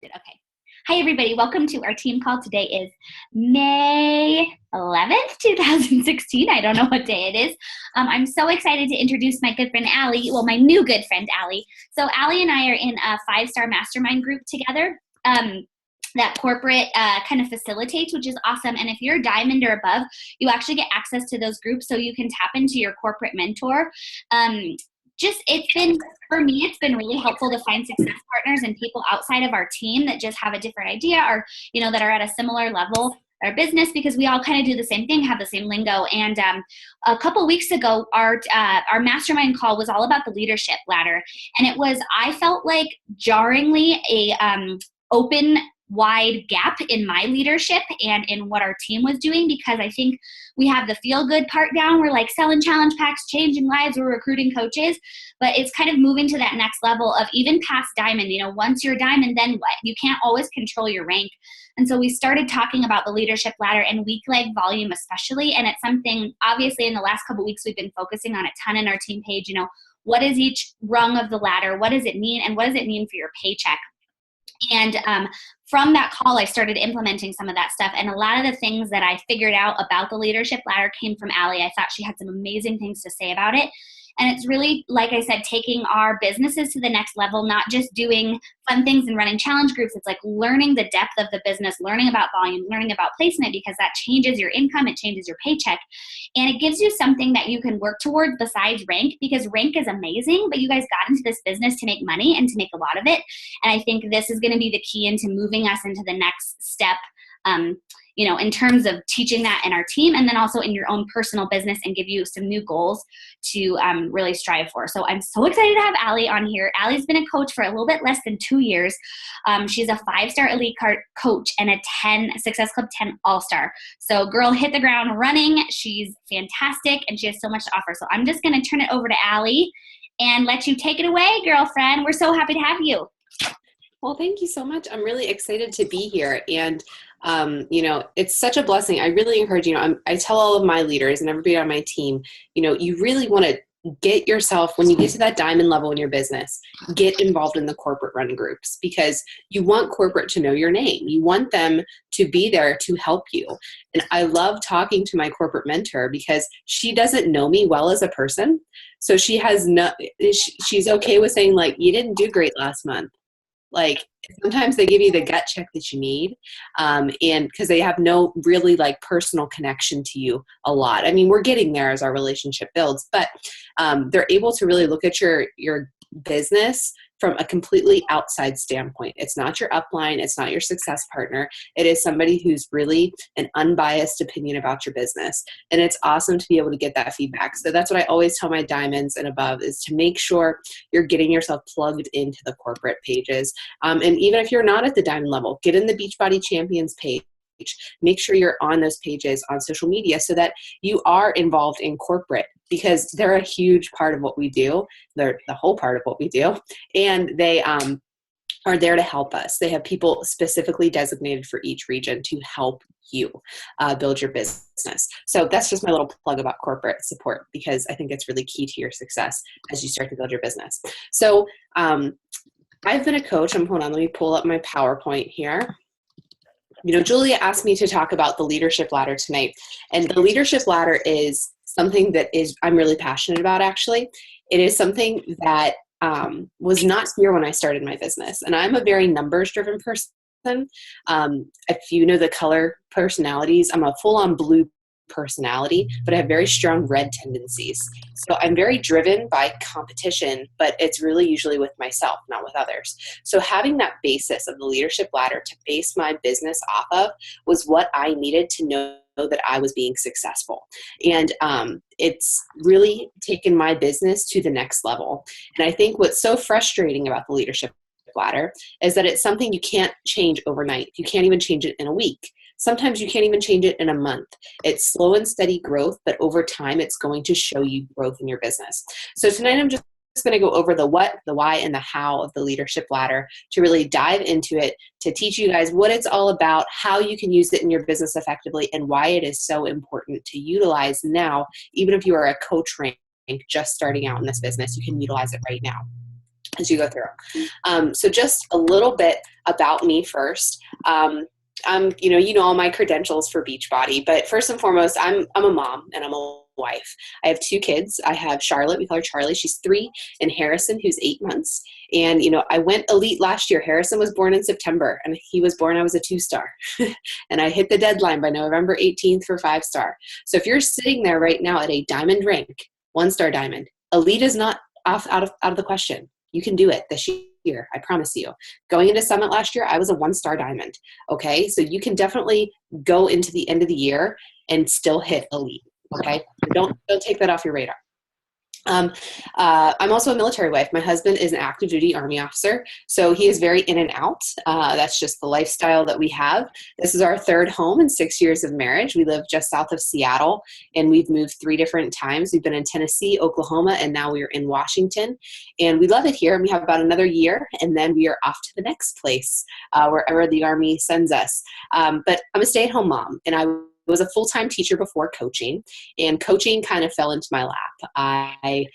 Okay. Hi, everybody. Welcome to our team call. Today is May 11th, 2016. I don't know what day it is. I'm so excited to introduce my good friend, Ali. Well, my new good friend, Ali. So Ali and I are in a 5-star mastermind group together. That corporate kind of facilitates, which is awesome. And if you're diamond or above, you actually get access to those groups so you can tap into your corporate mentor. For me, it's been really helpful to find success partners and people outside of our team that just have a different idea or, that are at a similar level our business, because we all kind of do the same thing, have the same lingo. And a couple weeks ago, our mastermind call was all about the leadership ladder. And I felt like jarringly a open wide gap in my leadership and in what our team was doing, because I think we have the feel good part down. We're like selling challenge packs, changing lives, we're recruiting coaches, but it's kind of moving to that next level of even past diamond. Once you're diamond, then what? You can't always control your rank. And so we started talking about the leadership ladder and week leg volume especially. And it's something, obviously, in the last couple of weeks, we've been focusing on a ton in our team page. What is each rung of the ladder? What does it mean? And what does it mean for your paycheck? And from that call, I started implementing some of that stuff. And a lot of the things that I figured out about the leadership ladder came from Ali. I thought she had some amazing things to say about it. And it's really, like I said, taking our businesses to the next level, not just doing fun things and running challenge groups. It's like learning the depth of the business, learning about volume, learning about placement, because that changes your income, it changes your paycheck. And it gives you something that you can work towards besides rank, because rank is amazing, but you guys got into this business to make money and to make a lot of it. And I think this is going to be the key into moving us into the next step, in terms of teaching that in our team, and then also in your own personal business, and give you some new goals to really strive for. So I'm so excited to have Ali on here. Ali's been a coach for a little bit less than 2 years. She's a 5-star elite coach and a Success Club 10 all-star. So girl hit the ground running. She's fantastic and she has so much to offer. So I'm just going to turn it over to Ali and let you take it away, girlfriend. We're so happy to have you. Well, thank you so much. I'm really excited to be here. And, it's such a blessing. I really encourage, I tell all of my leaders and everybody on my team, you really want to get yourself, when you get to that diamond level in your business, get involved in the corporate run groups, because you want corporate to know your name. You want them to be there to help you. And I love talking to my corporate mentor because she doesn't know me well as a person. So she's okay with saying, like, you didn't do great last month. Like, sometimes they give you the gut check that you need, and because they have no really personal connection to you a lot. I mean, we're getting there as our relationship builds, but they're able to really look at your business from a completely outside standpoint. It's not your upline. It's not your success partner. It is somebody who's really an unbiased opinion about your business. And it's awesome to be able to get that feedback. So that's what I always tell my diamonds and above, is to make sure you're getting yourself plugged into the corporate pages. And even if you're not at the diamond level, get in the Beachbody Champions page. Make sure you're on those pages on social media so that you are involved in corporate, because they're a huge part of what we do. They're the whole part of what we do. And they are there to help us. They have people specifically designated for each region to help you build your business. So that's just my little plug about corporate support, because I think it's really key to your success as you start to build your business. So I've been a coach. Hold on, let me pull up my PowerPoint here. Julia asked me to talk about the leadership ladder tonight. And the leadership ladder is something that I'm really passionate about, actually. It is something that was not here when I started my business. And I'm a very numbers-driven person. If you know the color personalities, I'm a full-on blue personality, but I have very strong red tendencies. So I'm very driven by competition, but it's really usually with myself, not with others. So having that basis of the leadership ladder to base my business off of was what I needed to know that I was being successful. And it's really taken my business to the next level. And I think what's so frustrating about the leadership ladder is that it's something you can't change overnight. You can't even change it in a week. Sometimes you can't even change it in a month. It's slow and steady growth, but over time, it's going to show you growth in your business. So tonight, I'm just going to go over the what, the why, and the how of the leadership ladder to really dive into it, to teach you guys what it's all about, how you can use it in your business effectively, and why it is so important to utilize now. Even if you are a coach rank just starting out in this business, you can utilize it right now. as you go through. So just a little bit about me first. You know all my credentials for Beachbody, but first and foremost, I'm a mom and I'm a wife. I have 2 kids. I have Charlotte, we call her Charlie, she's 3, and Harrison, who's 8 months. And, you know, I went elite last year. Harrison was born in September, and he was born, I was a 2-star. And I hit the deadline by November 18th for 5-star. So if you're sitting there right now at a diamond rank, 1-star diamond, elite is not out of the question. You can do it this year, I promise you. Going into Summit last year, I was a 1-star diamond. Okay, so you can definitely go into the end of the year and still hit elite. Okay, don't take that off your radar. I'm also a military wife. My husband is an active duty Army officer, so he is very in and out. That's just the lifestyle that we have. This is our 3rd home in 6 years of marriage. We live just south of Seattle, and we've moved 3 different times. We've been in Tennessee, Oklahoma, and now we're in Washington. And we love it here, and we have about another year, and then we are off to the next place, wherever the Army sends us. But I'm a stay-at-home mom, and I was a full-time teacher before coaching, and coaching kind of fell into my lap. I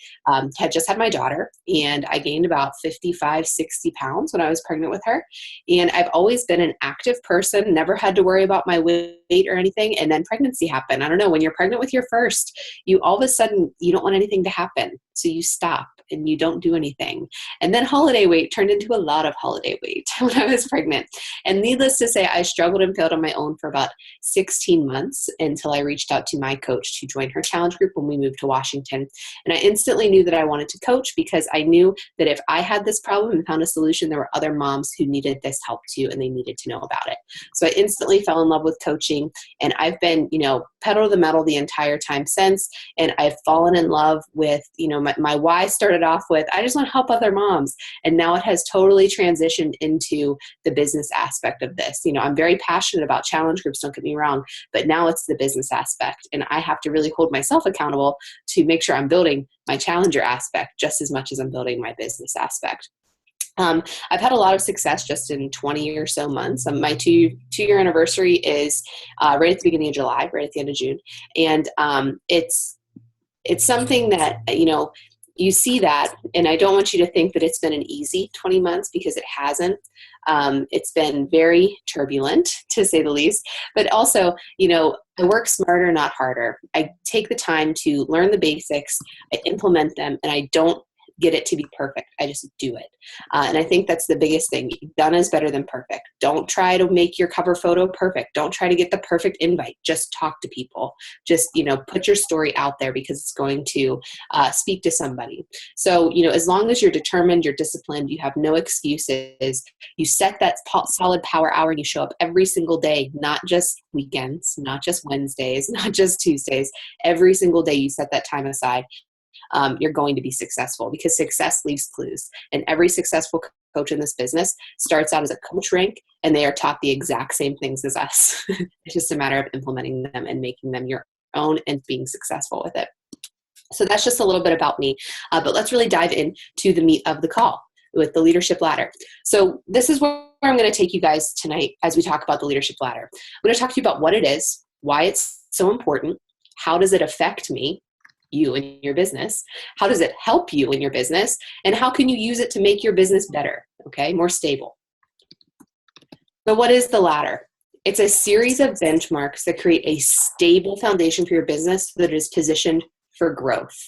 had just had my daughter, and I gained about 55, 60 pounds when I was pregnant with her. And I've always been an active person, never had to worry about my weight or anything. And then pregnancy happened. I don't know, when you're pregnant with your first, you all of a sudden, you don't want anything to happen. So you stop and you don't do anything. And then holiday weight turned into a lot of holiday weight when I was pregnant. And needless to say, I struggled and failed on my own for about 16 months until I reached out to my coach to join her challenge group when we moved to Washington. And I instantly knew that I wanted to coach because I knew that if I had this problem and found a solution, there were other moms who needed this help too, and they needed to know about it. So I instantly fell in love with coaching, and I've been, pedal to the metal the entire time since. And I've fallen in love with, my why started off with, I just want to help other moms. And now it has totally transitioned into the business aspect of this. I'm very passionate about challenge groups, don't get me wrong, but now it's the business aspect. And I have to really hold myself accountable to make sure I'm building my challenger aspect just as much as I'm building my business aspect. I've had a lot of success just in 20 or so months. My two-year anniversary is right at the beginning of July, right at the end of June. And it's something that, you see that, and I don't want you to think that it's been an easy 20 months because it hasn't. It's been very turbulent, to say the least. But also, I work smarter, not harder. I take the time to learn the basics, I implement them, and I don't get it to be perfect. I just do it. And I think that's the biggest thing. Done is better than perfect. Don't try to make your cover photo perfect. Don't try to get the perfect invite. Just talk to people. Just, put your story out there because it's going to speak to somebody. So, as long as you're determined, you're disciplined, you have no excuses, you set that solid power hour and you show up every single day, not just weekends, not just Wednesdays, not just Tuesdays, every single day you set that time aside. You're going to be successful because success leaves clues. And every successful coach in this business starts out as a coach rank, and they are taught the exact same things as us. It's just a matter of implementing them and making them your own and being successful with it. So that's just a little bit about me. But let's really dive into the meat of the call with the leadership ladder. So this is where I'm going to take you guys tonight as we talk about the leadership ladder. I'm going to talk to you about what it is, why it's so important, how does it affect me, you and your business, how does it help you in your business, and how can you use it to make your business better, more stable. So what is the ladder? It's a series of benchmarks that create a stable foundation for your business that is positioned for growth.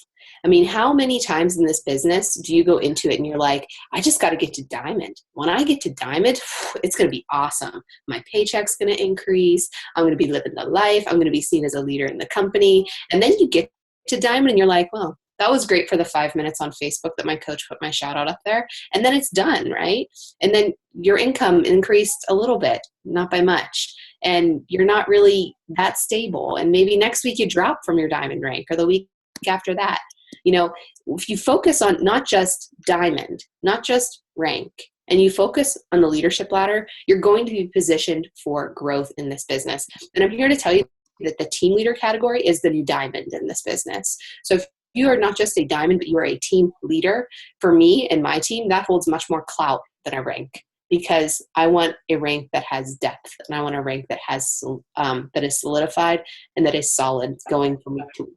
I mean, how many times in this business do you go into it and you're like, I just got to get to diamond. When I get to diamond, it's going to be awesome. My paycheck's going to increase. I'm going to be living the life. I'm going to be seen as a leader in the company. And then you get to diamond and you're like, well, that was great for the 5 minutes on Facebook that my coach put my shout out up there. And then it's done, right? And then your income increased a little bit, not by much. And you're not really that stable. And maybe next week you drop from your diamond rank or the week after that. If you focus on not just diamond, not just rank, and you focus on the leadership ladder, you're going to be positioned for growth in this business. And I'm here to tell you that the team leader category is the new diamond in this business. So if you are not just a diamond, but you are a team leader, for me and my team, that holds much more clout than a rank, because I want a rank that has depth, and I want a rank that has that is solidified and that is solid going from week to week.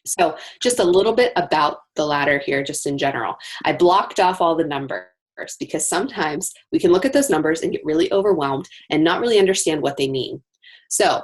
So just a little bit about the ladder here, just in general. I blocked off all the numbers because sometimes we can look at those numbers and get really overwhelmed and not really understand what they mean. So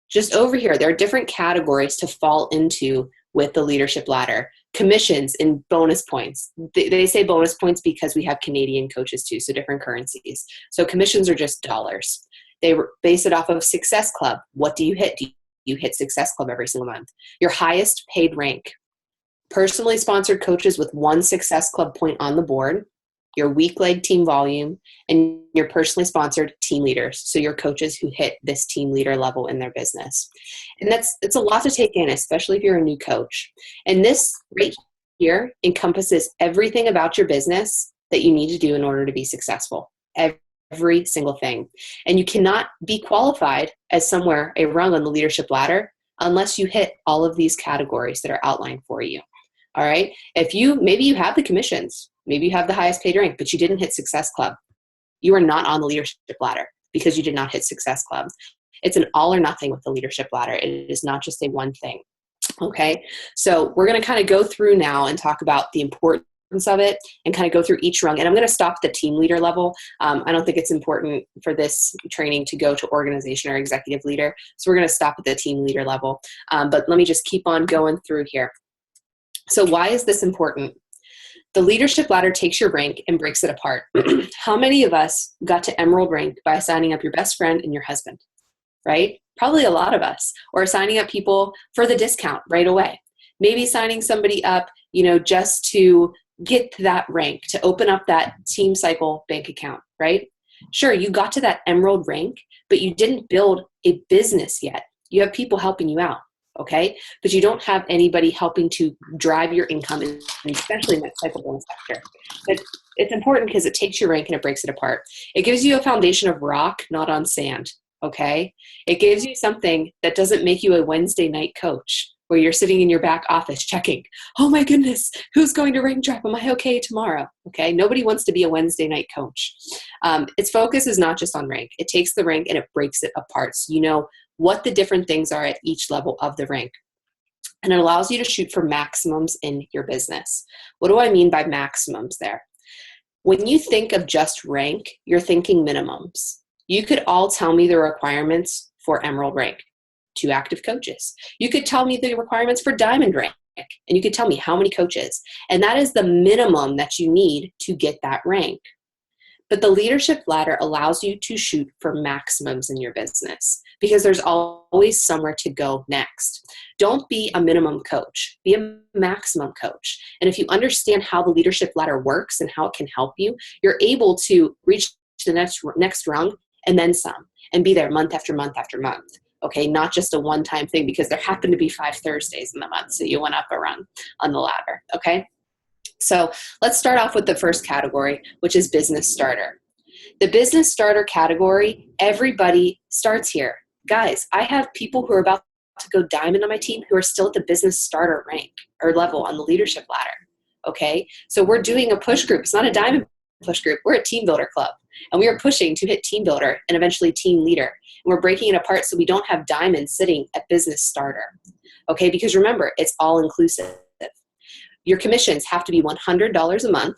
just over here, there are different categories to fall into with the leadership ladder. Commissions and bonus points. They say bonus points because we have Canadian coaches too, so different currencies. So commissions are just dollars. They base it off of Success Club. What do you hit? Do you hit Success Club every single month? Your highest paid rank. Personally sponsored coaches with 1 Success Club point on the board, your weak leg team volume, and your personally sponsored team leaders. So your coaches who hit this team leader level in their business. And it's a lot to take in, especially if you're a new coach. And this right here encompasses everything about your business that you need to do in order to be successful. Every single thing. And you cannot be qualified as somewhere a rung on the leadership ladder unless you hit all of these categories that are outlined for you. All right. Maybe you have the commissions, maybe you have the highest paid rank, but you didn't hit Success Club. You are not on the leadership ladder because you did not hit Success Club. It's an all or nothing with the leadership ladder. It is not just a one thing. Okay. So we're going to kind of go through now and talk about the importance of it and kind of go through each rung. And I'm going to stop at the team leader level. I don't think it's important for this training to go to organization or executive leader. So we're going to stop at the team leader level. But let me just keep on going through here. So why is this important? The leadership ladder takes your rank and breaks it apart. How many of us got to emerald rank by signing up your best friend and your husband, right? Probably a lot of us. Or signing up people for the discount right away. Maybe signing somebody up, just to get to that rank, to open up that Team Cycle bank account, right? Sure, you got to that emerald rank, but you didn't build a business yet. You have people helping you out. Okay, but you don't have anybody helping to drive your income, especially in that cycle bonus sector. But it's important because it takes your rank and it breaks it apart. It gives you a foundation of rock, not on sand. Okay, it gives you something that doesn't make you a Wednesday night coach where you're sitting in your back office checking, oh my goodness, who's going to ring drop? Am I okay tomorrow? Okay, nobody wants to be a Wednesday night coach. Its focus is not just on rank. It takes the rank and it breaks it apart. So you know what the different things are at each level of the rank. And it allows you to shoot for maximums in your business. What do I mean by maximums there? When you think of just rank, you're thinking minimums. You could all tell me the requirements for emerald rank, 2 active coaches. You could tell me the requirements for diamond rank, and you could tell me how many coaches. And that is the minimum that you need to get that rank. But the leadership ladder allows you to shoot for maximums in your business because there's always somewhere to go next. Don't be a minimum coach, be a maximum coach. And if you understand how the leadership ladder works and how it can help you, you're able to reach the next rung and then some and be there month after month after month. Okay, not just a one-time thing because there happen to be 5 Thursdays in the month, so you went up a rung on the ladder, okay? So let's start off with the first category, which is business starter. The business starter category, everybody starts here. Guys, I have people who are about to go diamond on my team who are still at the business starter rank or level on the leadership ladder. Okay, so we're doing a push group. It's not a diamond push group. We're a team builder club. And we are pushing to hit team builder and eventually team leader. And we're breaking it apart so we don't have diamonds sitting at business starter. Okay, because remember, it's all inclusive. Your commissions have to be $100 a month,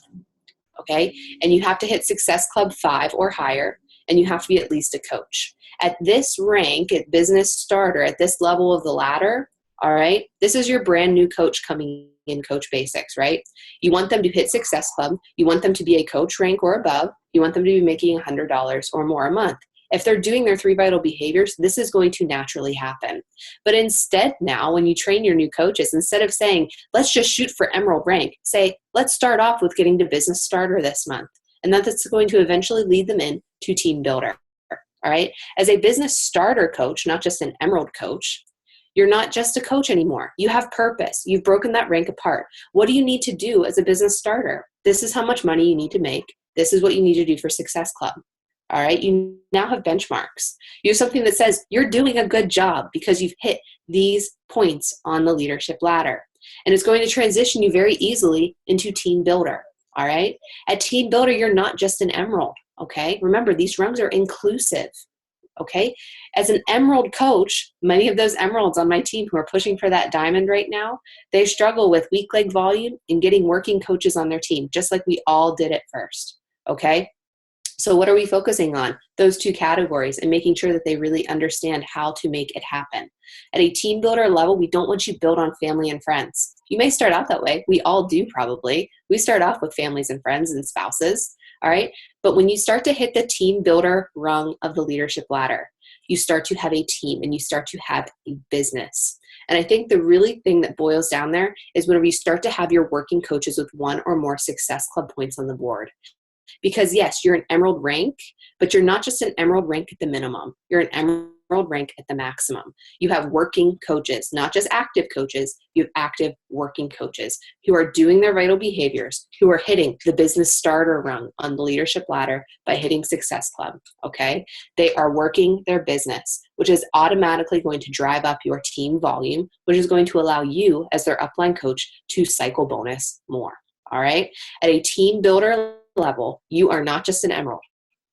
okay? And you have to hit Success Club 5 or higher, and you have to be at least a coach. At this rank, at business starter, at this level of the ladder, all right, this is your brand new coach coming in Coach Basics, right? You want them to hit Success Club. You want them to be a coach rank or above. You want them to be making $100 or more a month. If they're doing their 3 vital behaviors, this is going to naturally happen. But instead now, when you train your new coaches, instead of saying, let's just shoot for emerald rank, say, let's start off with getting to business starter this month. And that's going to eventually lead them in to team builder. All right. As a business starter coach, not just an emerald coach, you're not just a coach anymore. You have purpose. You've broken that rank apart. What do you need to do as a business starter? This is how much money you need to make. This is what you need to do for Success Club. All right, you now have benchmarks. You have something that says you're doing a good job because you've hit these points on the leadership ladder. And it's going to transition you very easily into team builder. All right, at team builder, you're not just an emerald. Okay, remember these rungs are inclusive. Okay. As an emerald coach, many of those emeralds on my team who are pushing for that diamond right now, they struggle with weak leg volume and getting working coaches on their team, just like we all did at first. Okay. So what are we focusing on? Those two categories and making sure that they really understand how to make it happen. At a team builder level, we don't want you to build on family and friends. You may start out that way. We all do probably. We start off with families and friends and spouses, all right? But when you start to hit the team builder rung of the leadership ladder, you start to have a team and you start to have a business. And I think the really thing that boils down there is whenever you start to have your working coaches with one or more Success Club points on the board. Because yes, you're an emerald rank, but you're not just an emerald rank at the minimum. You're an emerald rank at the maximum. You have working coaches, not just active coaches. You have active working coaches who are doing their vital behaviors, who are hitting the business starter rung on the leadership ladder by hitting Success Club, okay? They are working their business, which is automatically going to drive up your team volume, which is going to allow you as their upline coach to cycle bonus more, all right? At a team builder level, you are not just an emerald.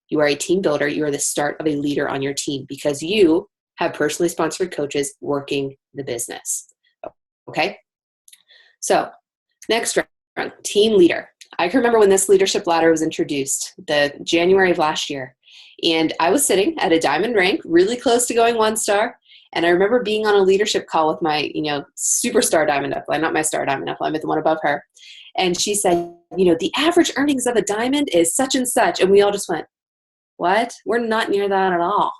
You are a team builder. You are the start of a leader on your team because you have personally sponsored coaches working the business. Okay? So next round, team leader. I can remember when this leadership ladder was introduced, the January of last year, and I was sitting at a diamond rank, really close to going 1-star. And I remember being on a leadership call with my, superstar diamond upline, not my star diamond upline, but the one above her. And she said, the average earnings of a diamond is such and such. And we all just went, what? We're not near that at all,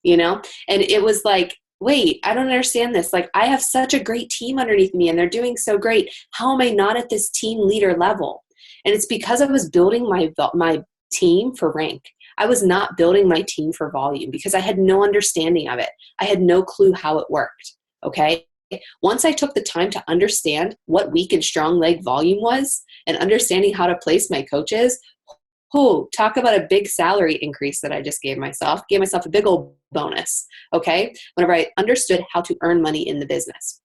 And it was like, wait, I don't understand this. Like, I have such a great team underneath me and they're doing so great. How am I not at this team leader level? And it's because I was building my team for rank. I was not building my team for volume because I had no understanding of it. I had no clue how it worked, okay? Once I took the time to understand what weak and strong leg volume was and understanding how to place my coaches, talk about a big salary increase that I just gave myself a big old bonus, okay? Whenever I understood how to earn money in the business.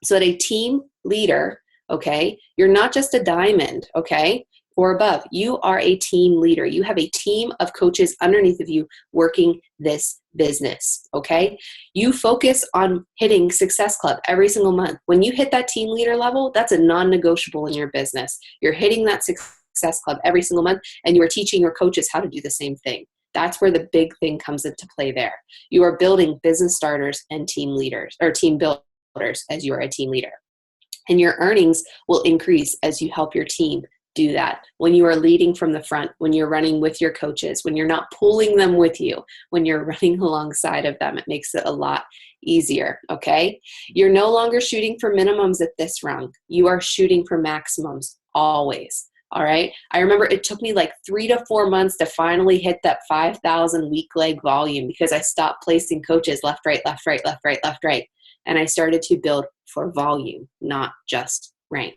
So at a team leader, okay, you're not just a diamond, okay, or above. You are a team leader. You have a team of coaches underneath of you working this business, okay? You focus on hitting Success Club every single month. When you hit that team leader level, that's a non-negotiable in your business. You're hitting that Success Club every single month, and you are teaching your coaches how to do the same thing. That's where the big thing comes into play there. You are building business starters and team leaders, or team builders as you are a team leader. And your earnings will increase as you help your team do that. When you are leading from the front, when you're running with your coaches, when you're not pulling them with you, when you're running alongside of them, it makes it a lot easier, okay? You're no longer shooting for minimums at this rung. You are shooting for maximums always, all right? I remember it took me like 3 to 4 months to finally hit that 5,000 weak leg volume because I stopped placing coaches left, right, left, right, left, right, left, right. And I started to build for volume, not just rank.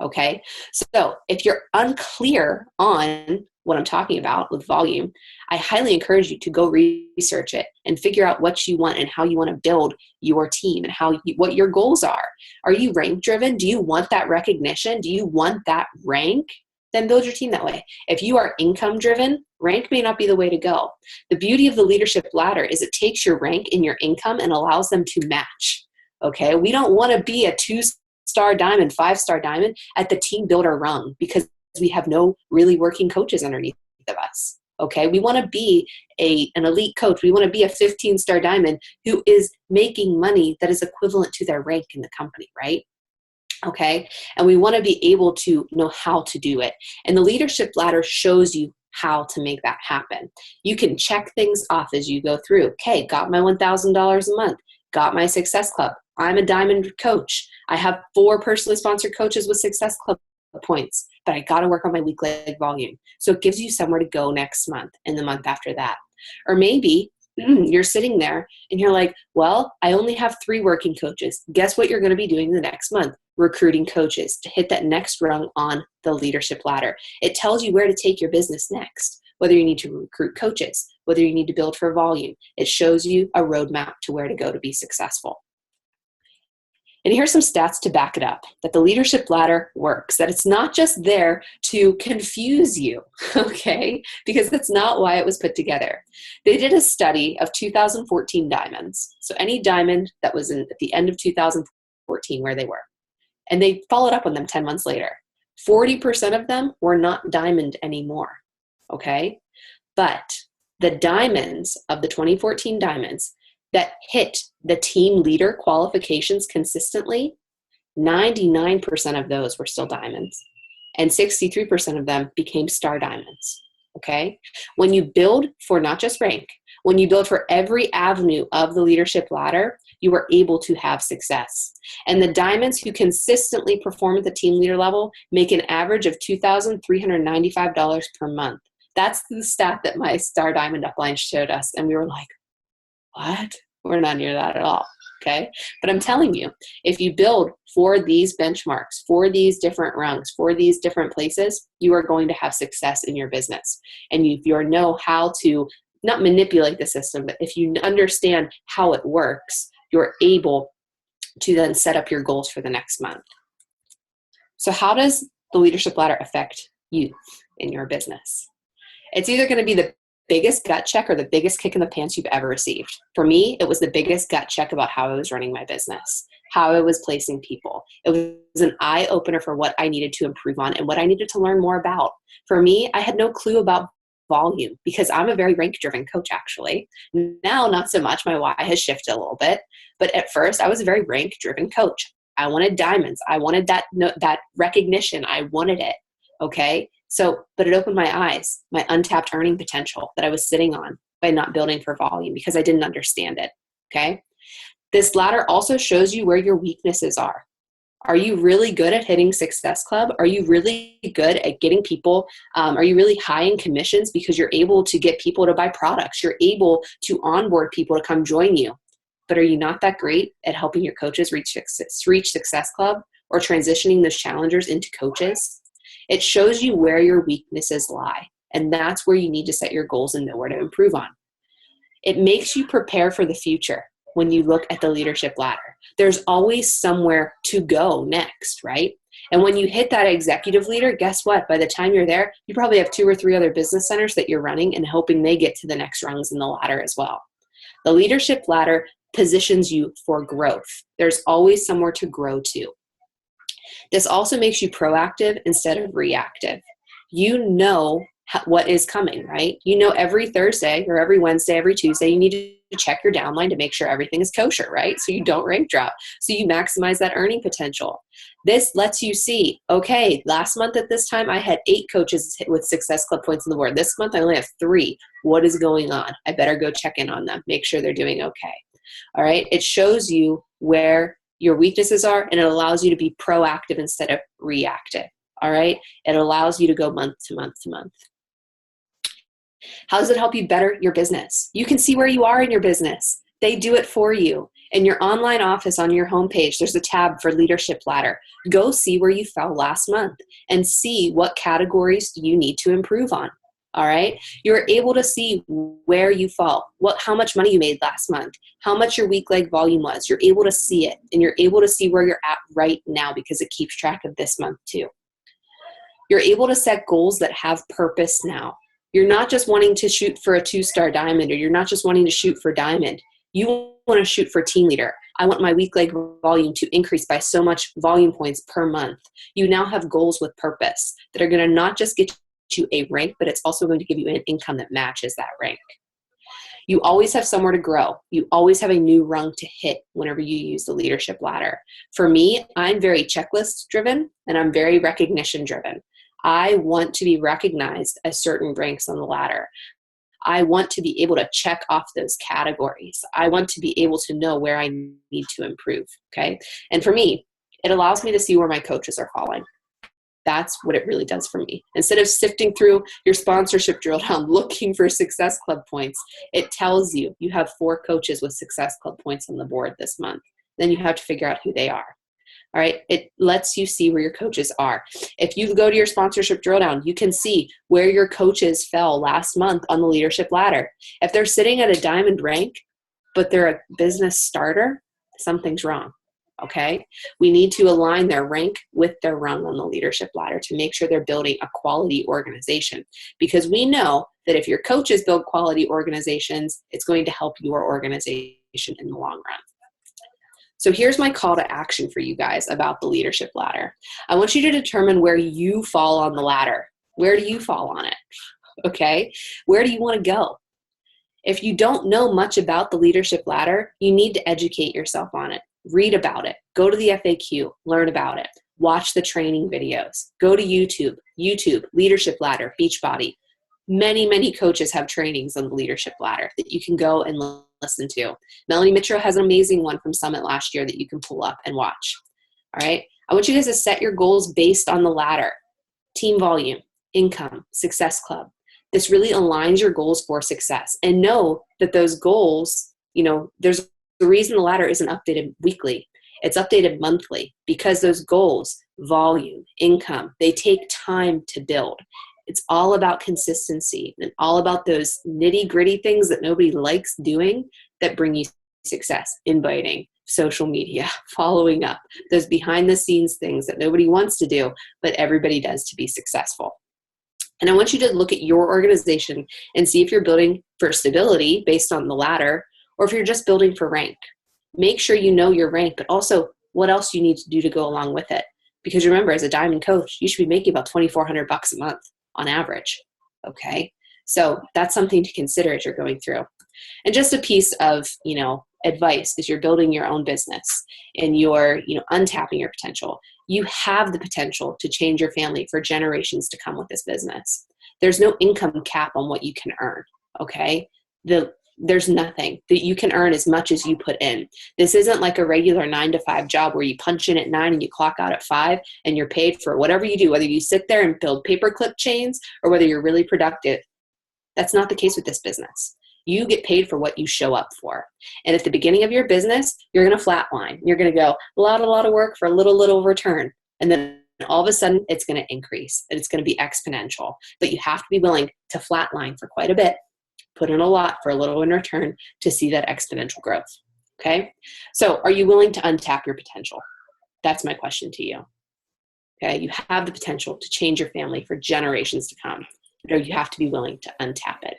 Okay, so if you're unclear on what I'm talking about with volume, I highly encourage you to go research it and figure out what you want and how you want to build your team and what your goals are. Are you rank driven? Do you want that recognition? Do you want that rank? Then build your team that way. If you are income driven, rank may not be the way to go. The beauty of the leadership ladder is it takes your rank and your income and allows them to match. Okay, we don't want to be a 2-star diamond, 5-star diamond at the team builder rung because we have no really working coaches underneath of us. Okay, we want to be an elite coach. We want to be a 15-star diamond who is making money that is equivalent to their rank in the company, right? Okay, and we want to be able to know how to do it. And the leadership ladder shows you how to make that happen. You can check things off as you go through. Okay, got my $1,000 a month, got my Success Club. I'm a diamond coach. I have 4 personally sponsored coaches with Success Club points, but I got to work on my weak leg volume. So it gives you somewhere to go next month and the month after that. Or maybe you're sitting there and you're like, well, I only have 3 working coaches. Guess what you're going to be doing the next month? Recruiting coaches to hit that next rung on the leadership ladder. It tells you where to take your business next, whether you need to recruit coaches, whether you need to build for volume. It shows you a roadmap to where to go to be successful. And here's some stats to back it up, that the leadership ladder works, that it's not just there to confuse you, okay? Because that's not why it was put together. They did a study of 2014 diamonds. So any diamond that was at the end of 2014, where they were. And they followed up on them 10 months later. 40% of them were not diamond anymore, okay? But the diamonds of the 2014 diamonds that hit the team leader qualifications consistently, 99% of those were still diamonds, and 63% of them became star diamonds, okay? When you build for not just rank, when you build for every avenue of the leadership ladder, you are able to have success. And the diamonds who consistently perform at the team leader level make an average of $2,395 per month. That's the stat that my star diamond upline showed us. And we were like, what? We're not near that at all, okay? But I'm telling you, if you build for these benchmarks, for these different rungs, for these different places, you are going to have success in your business. And if you know how to not manipulate the system, but if you understand how it works, you're able to then set up your goals for the next month. So how does the leadership ladder affect you in your business? It's either going to be the biggest gut check or the biggest kick in the pants you've ever received. For me, it was the biggest gut check about how I was running my business, how I was placing people. It was an eye-opener for what I needed to improve on and what I needed to learn more about. For me, I had no clue about volume because I'm a very rank-driven coach, actually. Now, not so much. My why has shifted a little bit. But at first, I was a very rank-driven coach. I wanted diamonds. I wanted that recognition. I wanted it, okay? But it opened my eyes, my untapped earning potential that I was sitting on by not building for volume because I didn't understand it, okay? This ladder also shows you where your weaknesses are. Are you really good at hitting Success Club? Are you really good at getting people? Are you really high in commissions because you're able to get people to buy products? You're able to onboard people to come join you. But are you not that great at helping your coaches reach Success Club or transitioning those challengers into coaches? It shows you where your weaknesses lie, and that's where you need to set your goals and know where to improve on. It makes you prepare for the future when you look at the leadership ladder. There's always somewhere to go next, right? And when you hit that executive leader, guess what? By the time you're there, you probably have 2 or 3 other business centers that you're running and hoping they get to the next rungs in the ladder as well. The leadership ladder positions you for growth. There's always somewhere to grow to. This also makes you proactive instead of reactive. You know what is coming, right? You know every Thursday or every Wednesday, every Tuesday, you need to check your downline to make sure everything is kosher, right? So you don't rank drop. So you maximize that earning potential. This lets you see, okay, last month at this time, I had 8 coaches with Success Club points on the board. This month, I only have 3. What is going on? I better go check in on them, make sure they're doing okay. All right. It shows you where your weaknesses are, and it allows you to be proactive instead of reactive. All right. It allows you to go month to month to month. How does it help you better your business? You can see where you are in your business. They do it for you. In your online office on your homepage, there's a tab for Leadership Ladder. Go see where you fell last month and see what categories you need to improve on. All right. You're able to see where you fall, how much money you made last month, how much your week leg volume was. You're able to see it, and you're able to see where you're at right now because it keeps track of this month too. You're able to set goals that have purpose now. You're not just wanting to shoot for a 2-star diamond, or you're not just wanting to shoot for diamond. You want to shoot for team leader. I want my week leg volume to increase by so much volume points per month. You now have goals with purpose that are going to not just get you a rank, but it's also going to give you an income that matches that rank. You always have somewhere to grow. You always have a new rung to hit whenever you use the leadership ladder. For me, I'm very checklist driven and I'm very recognition driven. I want to be recognized as certain ranks on the ladder. I want to be able to check off those categories. I want to be able to know where I need to improve, okay? And for me, it allows me to see where my coaches are falling. That's what it really does for me. Instead of sifting through your sponsorship drill down looking for Success Club points, it tells you you have 4 coaches with Success Club points on the board this month. Then you have to figure out who they are. All right. It lets you see where your coaches are. If you go to your sponsorship drill down, you can see where your coaches fell last month on the leadership ladder. If they're sitting at a diamond rank, but they're a business starter, something's wrong. Okay. We need to align their rank with their rung on the leadership ladder to make sure they're building a quality organization, because we know that if your coaches build quality organizations, it's going to help your organization in the long run. So here's my call to action for you guys about the leadership ladder. I want you to determine where you fall on the ladder. Where do you fall on it? Okay. Where do you want to go? If you don't know much about the leadership ladder, you need to educate yourself on it. Read about it. Go to the FAQ. Learn about it. Watch the training videos. Go to YouTube, leadership ladder, Beachbody. Many, many coaches have trainings on the leadership ladder that you can go and listen to. Melanie Mitchell has an amazing one from Summit last year that you can pull up and watch. All right. I want you guys to set your goals based on the ladder. Team volume, income, success club. This really aligns your goals for success, and know that those goals, there's the reason the ladder isn't updated weekly. It's updated monthly because those goals, volume, income, they take time to build. It's all about consistency and all about those nitty gritty things that nobody likes doing that bring you success. Inviting, social media, following up, those behind the scenes things that nobody wants to do, but everybody does to be successful. And I want you to look at your organization and see if you're building for stability based on the ladder, or if you're just building for rank. Make sure you know your rank, but also what else you need to do to go along with it. Because remember, as a diamond coach, you should be making about $2,400 a month on average. Okay. So that's something to consider as you're going through. And just a piece of, advice as you're building your own business and you're, untapping your potential. You have the potential to change your family for generations to come with this business. There's no income cap on what you can earn. Okay. There's nothing that you can earn as much as you put in. This isn't like a regular 9-to-5 job where you punch in at 9 and you clock out at 5 and you're paid for whatever you do, whether you sit there and build paperclip chains or whether you're really productive. That's not the case with this business. You get paid for what you show up for. And at the beginning of your business, you're going to flatline. You're going to go a lot of work for a little return. And then all of a sudden it's going to increase and it's going to be exponential. But you have to be willing to flatline for quite a bit, put in a lot for a little in return to see that exponential growth. Okay. So are you willing to untap your potential? That's my question to you. Okay. You have the potential to change your family for generations to come. Or you have to be willing to untap it.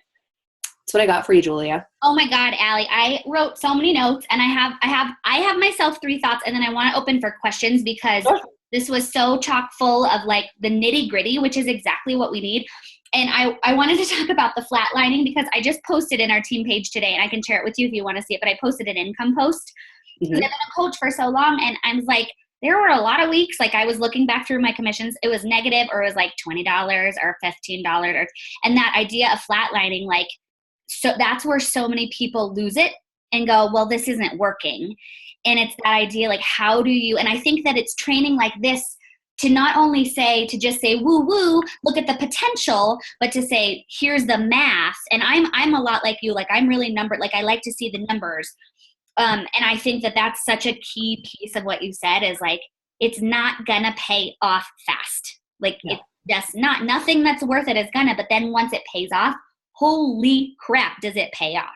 That's what I got for you, Julia. Oh my God, Ali, I wrote so many notes, and I have myself 3 thoughts, and then I want to open for questions because this was so chock full of like the nitty gritty, which is exactly what we need. And I wanted to talk about the flatlining because I just posted in our team page today, and I can share it with you if you want to see it, but I posted an income post because I've been a coach for so long, and I was like, there were a lot of weeks, like I was looking back through my commissions, it was negative, or it was like $20 or $15, and that idea of flatlining, like, so that's where so many people lose it and go, well, this isn't working. And it's that idea, like, how do you, and I think that it's training like this to not only to just say, woo woo, look at the potential, but to say, here's the math. And I'm a lot like you, like I'm really numbered, like I like to see the numbers. And I think that that's such a key piece of what you said is like, it's not gonna pay off fast. Like it's just nothing that's worth it is gonna, but then once it pays off, holy crap, does it pay off,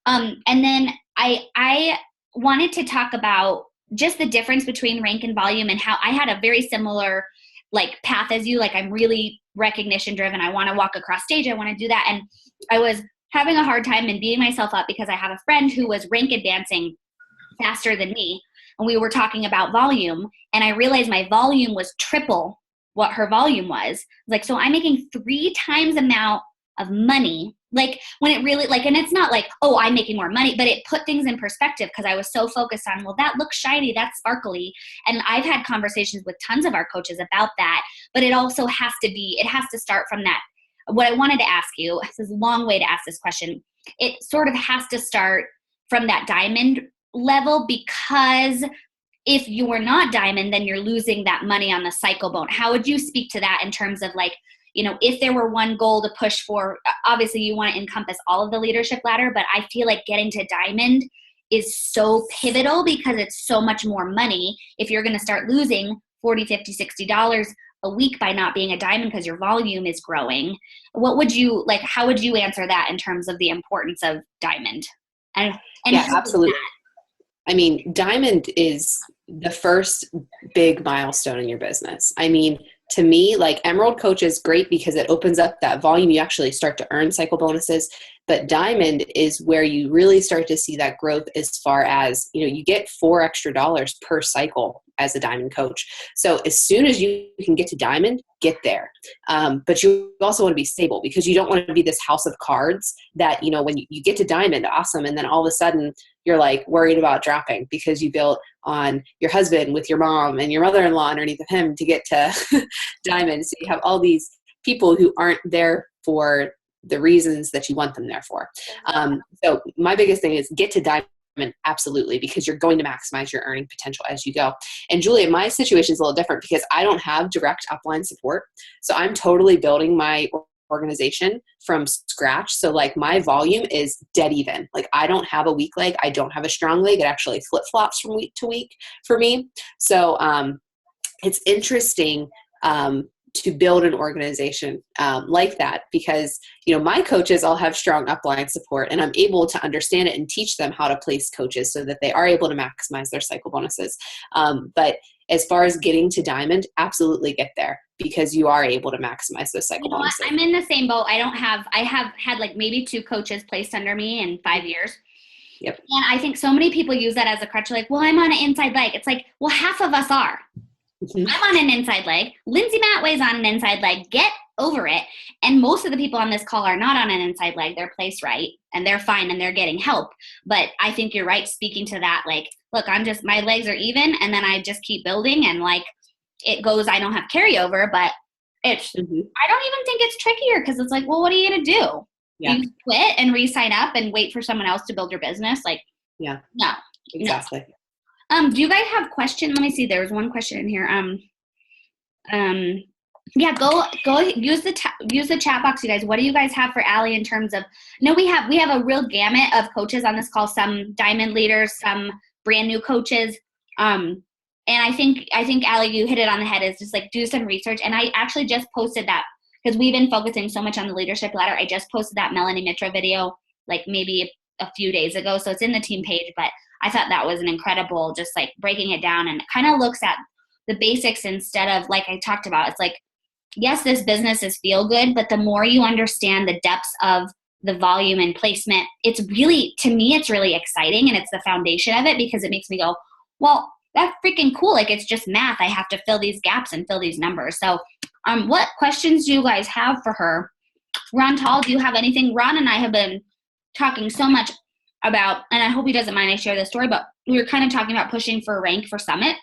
And then I wanted to talk about just the difference between rank and volume and how I had a very similar like path as you, like I'm really recognition driven. I want to walk across stage. I want to do that. And I was having a hard time in beating myself up because I have a friend who was rank advancing faster than me. And we were talking about volume, and I realized my volume was triple what her volume was. Like, so I'm making 3 times amount of money, like when it really like, and it's not like, oh, I'm making more money, but it put things in perspective because I was so focused on, well, that looks shiny, that's sparkly. And I've had conversations with tons of our coaches about that, but it also has to start from that. What I wanted to ask you, this is a long way to ask this question. It sort of has to start from that diamond level, because if you are not diamond, then you're losing that money on the cycle bone. How would you speak to that in terms of like, if there were one goal to push for, obviously you want to encompass all of the leadership ladder, but I feel like getting to diamond is so pivotal because it's so much more money. If you're going to start losing $40, $50, $60 a week by not being a diamond because your volume is growing, how would you answer that in terms of the importance of diamond? And yeah, absolutely. I mean, diamond is the first big milestone in your business. I mean, to me, like emerald coach is great because it opens up that volume. You actually start to earn cycle bonuses, but diamond is where you really start to see that growth as far as, you know, you get $4 extra per cycle as a diamond coach. So as soon as you can get to diamond, get there. But you also want to be stable because you don't want to be this house of cards that, you know, when you get to diamond, awesome. And then all of a sudden you're like worried about dropping because you built on your husband with your mom and your mother-in-law underneath of him to get to diamond. So you have all these people who aren't there for the reasons that you want them there for. So my biggest thing is get to diamond. Absolutely, because you're going to maximize your earning potential as you go. And Julia, my situation is a little different because I don't have direct upline support. So I'm totally building my organization from scratch. So like my volume is dead even. Like I don't have a weak leg. I don't have a strong leg. It actually flip-flops from week to week for me. So it's interesting to build an organization like that because, you know, my coaches all have strong upline support and I'm able to understand it and teach them how to place coaches so that they are able to maximize their cycle bonuses. But as far as getting to diamond, absolutely get there because you are able to maximize those cycle bonuses. I'm in the same boat. I have had like maybe 2 coaches placed under me in 5 years. Yep. And I think so many people use that as a crutch. Like, well, I'm on an inside leg. It's like, well, half of us are. Mm-hmm. I'm on an inside leg. Lindsay Matway's on an inside leg. Get over it. And most of the people on this call are not on an inside leg. They're placed right and they're fine and they're getting help. But I think you're right speaking to that. Like, look, my legs are even and then I just keep building and like it goes, I don't have carryover, but it's, I don't even think it's trickier because it's like, well, what are you going to do? Yeah. You quit and re-sign up and wait for someone else to build your business? Like, yeah, no. Exactly. No. Do you guys have questions? Let me see. There was one question in here. Yeah, go use the chat box, you guys. What do you guys have for Ali in terms of? No, we have a real gamut of coaches on this call. Some diamond leaders, some brand new coaches. And I think Ali, you hit it on the head. Is just like do some research. And I actually just posted that because we've been focusing so much on the leadership ladder. I just posted that Melanie Mitra video like maybe a few days ago, so it's in the team page, but I thought that was an incredible, just like breaking it down and it kind of looks at the basics instead of like I talked about. It's like, yes, this business is feel good, but the more you understand the depths of the volume and placement, it's really, to me, it's really exciting and it's the foundation of it because it makes me go, well, that's freaking cool. Like it's just math. I have to fill these gaps and fill these numbers. So what questions do you guys have for her? Ron Tall, do you have anything? Ron and I have been talking so much about, and I hope he doesn't mind I share this story, but we were kind of talking about pushing for rank for Summit.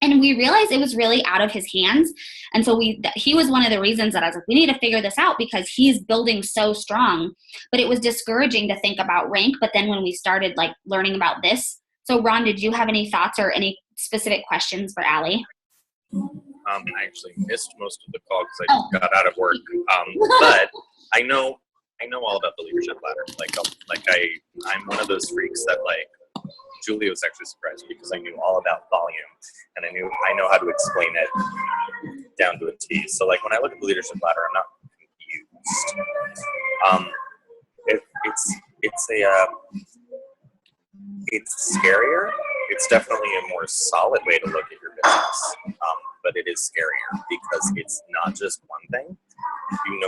And we realized it was really out of his hands. And so he was one of the reasons that I was like, we need to figure this out because he's building so strong. But it was discouraging to think about rank. But then when we started like learning about this, so Ron, did you have any thoughts or any specific questions for Ali? I actually missed most of the call because I got out of work. But I know all about the leadership ladder. I'm one of those freaks that like Julia was actually surprised because I knew all about volume and I know how to explain it down to a T. So like when I look at the leadership ladder, I'm not confused. It's scarier. It's definitely a more solid way to look at your business, but it is scarier because it's not just one thing. You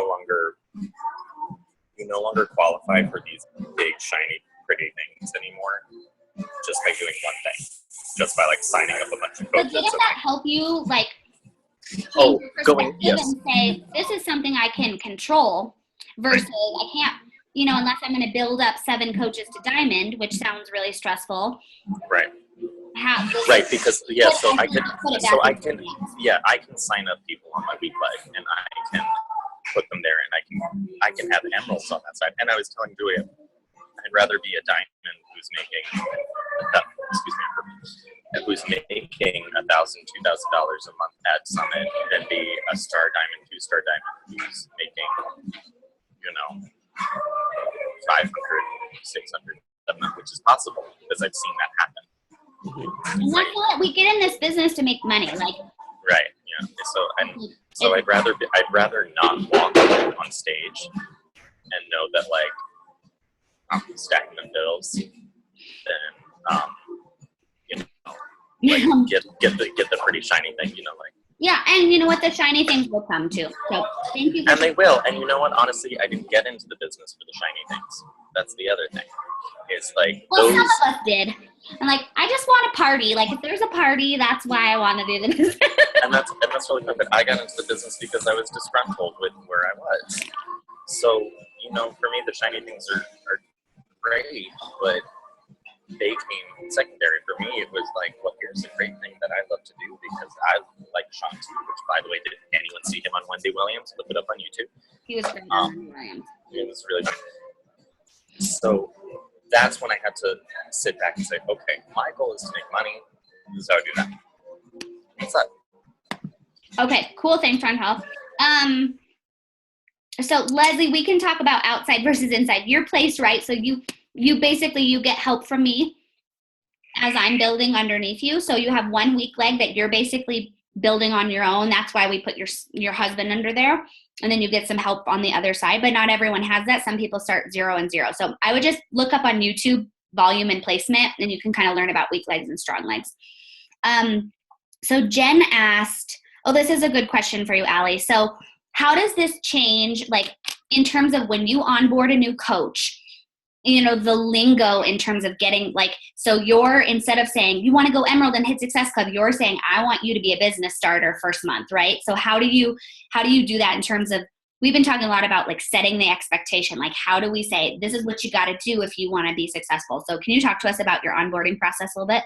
no longer qualify for these big, shiny, pretty things anymore just by doing one thing, just by like signing up a bunch of coaches. But didn't that help you like yes. and say, this is something I can control versus I can't, unless I'm going to build up 7 coaches to diamond, which sounds really stressful. Right. Because I can sign up people on my weak leg and I can put them there and I can have emeralds on that side. And I was telling Julia, I'd rather be a diamond who's making $1,000, $2,000 a month at Summit than be a star diamond, 2-star diamond who's making, 500, 600, 700, which is possible because I've seen that happen. And that's what we get in this business to make money, like. Right. Yeah. So I'd rather not walk on stage and know that like I'm stacking the bills than like get the pretty shiny thing, like. Yeah, and you know what? The shiny things will come too. So thank you. And they will. And you know what? Honestly, I didn't get into the business for the shiny things. That's the other thing. It's like some of us did. And like, I just want a party. Like, if there's a party, that's why I want to do the business. and that's really fun. But I got into the business because I was disgruntled with where I was. So, for me, the shiny things are great, but they came secondary. For me, it was like, well, here's a great thing that I love to do because I like Sean too, which, by the way, did anyone see him on Wendy Williams? Look it up on YouTube. He was great on Wendy Williams. It was really fun. So that's when I had to sit back and say, okay, my goal is to make money. This is how I do that. What's that? Okay, cool. Thanks, Chantal. So Leslie, we can talk about outside versus inside. Your place, right? So you basically, you get help from me as I'm building underneath you. So you have one weak leg that you're basically building on your own. That's why we put your husband under there. And then you get some help on the other side, but not everyone has that. Some people start 0 and 0. So I would just look up on YouTube volume and placement, and you can kind of learn about weak legs and strong legs. So Jen asked, this is a good question for you, Ali. So how does this change, like in terms of when you onboard a new coach, the lingo in terms of getting so you're, instead of saying you want to go Emerald and hit Success Club, you're saying, I want you to be a business starter first month, right? So how do you do that in terms of, we've been talking a lot about like setting the expectation, like how do we say, this is what you got to do if you want to be successful. So can you talk to us about your onboarding process a little bit?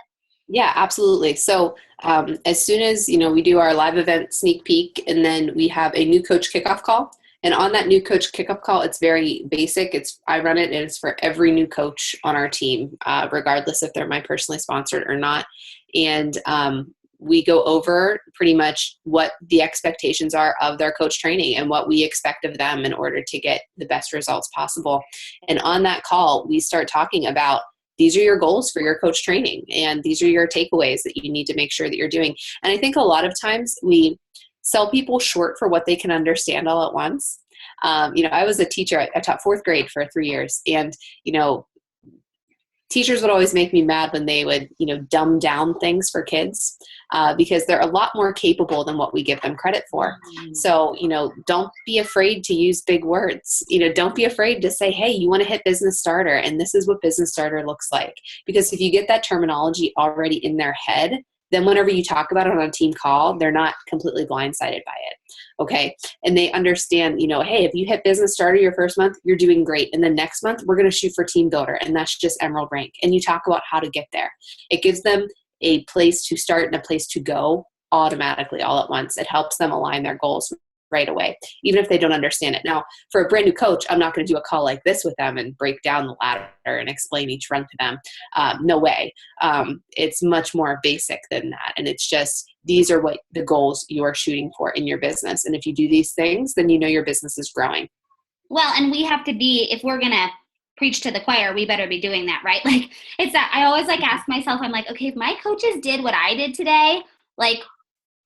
Yeah, absolutely. So as soon as, we do our live event sneak peek, and then we have a new coach kickoff call. And on that new coach kickoff call, it's very basic. I run it, and it's for every new coach on our team, regardless if they're my personally sponsored or not. And we go over pretty much what the expectations are of their coach training and what we expect of them in order to get the best results possible. And on that call, we start talking about, these are your goals for your coach training, and these are your takeaways that you need to make sure that you're doing. And I think a lot of times we sell people short for what they can understand all at once. I was a teacher. I taught 4th grade for 3 years, and, teachers would always make me mad when they would, dumb down things for kids because they're a lot more capable than what we give them credit for. So, don't be afraid to use big words. Don't be afraid to say, hey, you want to hit business starter, and this is what business starter looks like. Because if you get that terminology already in their head, then whenever you talk about it on a team call, they're not completely blindsided by it. Okay. And they understand, hey, if you hit business starter your first month, you're doing great. And then next month, we're going to shoot for team builder. And that's just Emerald rank. And you talk about how to get there. It gives them a place to start and a place to go automatically all at once. It helps them align their goals right away, even if they don't understand it. Now, for a brand new coach, I'm not going to do a call like this with them and break down the ladder and explain each run to them. No way. It's much more basic than that. And it's just, these are what the goals you are shooting for in your business. And if you do these things, then your business is growing. Well, and we have to be, if we're going to preach to the choir, we better be doing that, right? Like, it's that I always ask myself, I'm like, okay, if my coaches did what I did today,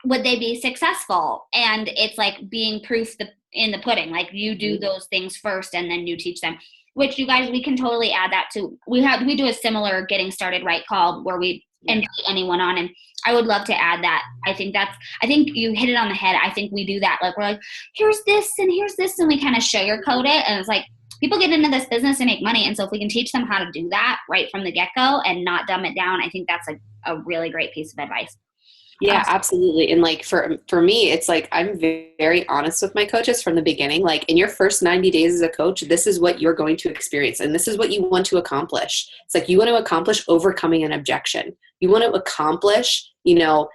would they be successful? And it's like being proof in the pudding. Like, you do those things first and then you teach them, which you guys, we can totally add that to. We do a similar getting started right call where we invite anyone on, and I would love to add that. I think you hit it on the head. I think we do that. Like, we're like, here's this and here's this, and we kind of sugarcoat it. And it's like, people get into this business and make money. And so if we can teach them how to do that right from the get-go and not dumb it down, I think that's a really great piece of advice. Yeah, absolutely. And like for me, it's like, I'm very honest with my coaches from the beginning. Like, in your first 90 days as a coach, this is what you're going to experience. And this is what you want to accomplish. It's like, you want to accomplish overcoming an objection. You want to accomplish,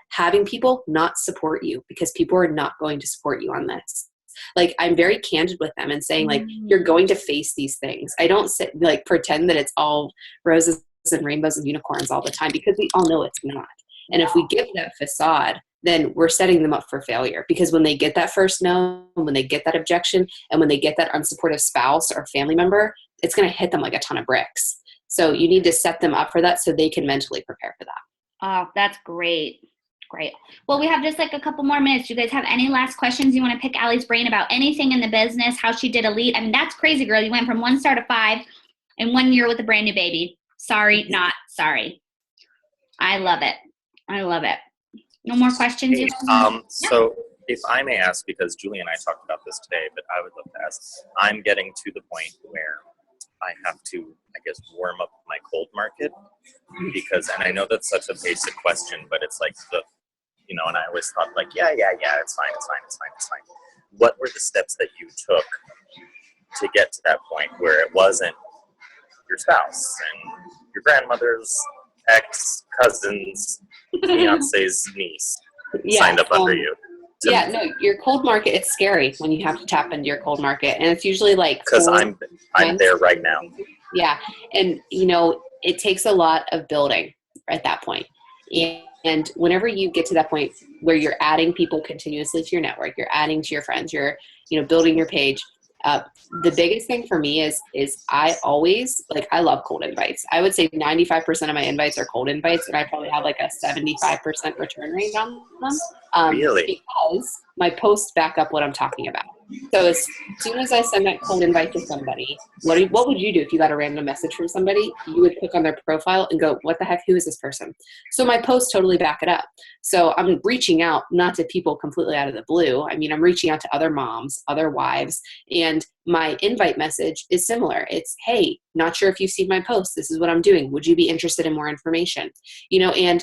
having people not support you, because people are not going to support you on this. Like, I'm very candid with them and saying, like, you're going to face these things. I don't pretend that it's all roses and rainbows and unicorns all the time, because we all know it's not. And if we give that facade, then we're setting them up for failure, because when they get that first no, when they get that objection, and when they get that unsupportive spouse or family member, it's going to hit them like a ton of bricks. So you need to set them up for that so they can mentally prepare for that. Oh, that's great. Great. Well, we have just like a couple more minutes. Do you guys have any last questions you want to pick Ali's brain about anything in the business, how she did Elite? I mean, that's crazy, girl. You went from 1 star to 5 in 1 year with a brand new baby. Sorry, not sorry. I love it. I love it. No more questions? Hey, You guys? so if I may ask, because Julie and I talked about this today, but I would love to ask, I'm getting to the point where I have to, I guess, warm up my cold market because, and I know that's such a basic question, but it's like and I always thought like, yeah, it's fine. What were the steps that you took to get to that point where it wasn't your spouse and your grandmother's ex-cousin's fiance's niece signed up under you? No, your cold market, it's scary when you have to tap into your cold market. And it's usually like, because I'm there right now. Yeah. And it takes a lot of building at that point. And whenever you get to that point where you're adding people continuously to your network, you're adding to your friends, you're, building your page. The biggest thing for me is I always, I love cold invites. I would say 95% of my invites are cold invites, and I probably have like a 75% return rate on them. Really? Because my posts back up what I'm talking about. So as soon as I send that cold invite to somebody, what would you do if you got a random message from somebody? You would click on their profile and go, what the heck, who is this person? So my posts totally back it up. So I'm reaching out not to people completely out of the blue. I mean, I'm reaching out to other moms, other wives, and my invite message is similar. It's, hey, not sure if you've seen my post. This is what I'm doing. Would you be interested in more information? And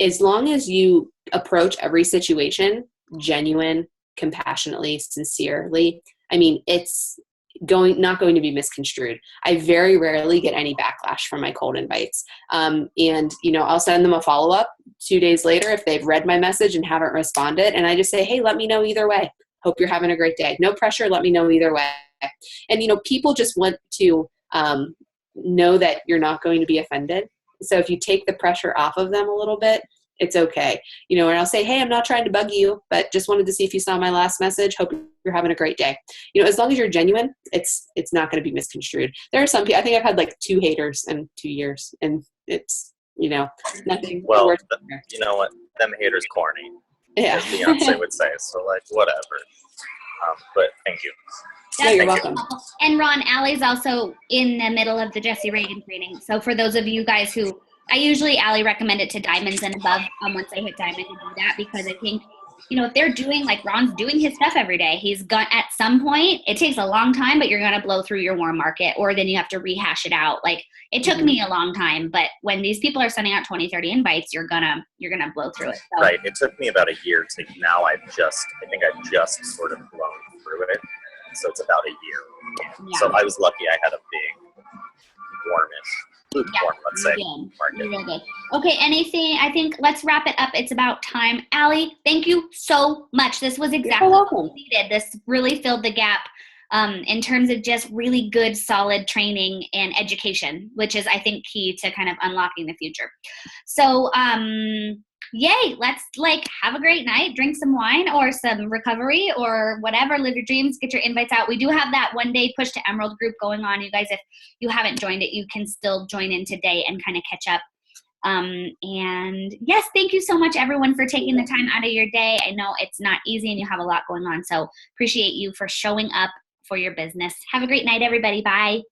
as long as you approach every situation genuine, compassionately, sincerely, I mean, it's not going to be misconstrued. I very rarely get any backlash from my cold invites. And I'll send them a follow-up 2 days later if they've read my message and haven't responded. And I just say, hey, let me know either way. Hope you're having a great day. No pressure. Let me know either way. And, people just want to know that you're not going to be offended. So if you take the pressure off of them a little bit, it's okay. And I'll say, hey, I'm not trying to bug you, but just wanted to see if you saw my last message. Hope you're having a great day. As long as you're genuine, it's not going to be misconstrued. There are some people, I think I've had like 2 haters in 2 years, and it's, nothing. Well, you know what? Them haters corny. Yeah. As Beyonce would say. So whatever. But thank you. You're welcome. And Ron, Allie's also in the middle of the Jesse Reagan training. So for those of you guys who, I usually, Allie, recommend it to diamonds and above once they hit diamond to do that, because I think, if they're doing, like Ron's doing his stuff every day, he's got, at some point, it takes a long time, but you're going to blow through your warm market, or then you have to rehash it out. Like, it took me a long time, but when these people are sending out 20, 30 invites, you're going to blow through it. So. Right. It took me about a year to now I've just sort of blown through it. So it's about a year. Yeah. So I was lucky I had a big, lukewarm, let's say, market. You're real good. Okay, anything, I think let's wrap it up. It's about time. Allie, thank you so much. This was exactly what we needed. This really filled the gap in terms of just really good, solid training and education, which is, I think, key to kind of unlocking the future. So, yay, let's have a great night, drink some wine or some recovery or whatever, live your dreams, get your invites out. We do have that 1-day Push to Emerald group going on. You guys, if you haven't joined it, you can still join in today and kind of catch up. And yes, thank you so much everyone for taking the time out of your day. I know it's not easy and you have a lot going on, so appreciate you for showing up for your business. Have a great night, everybody. Bye.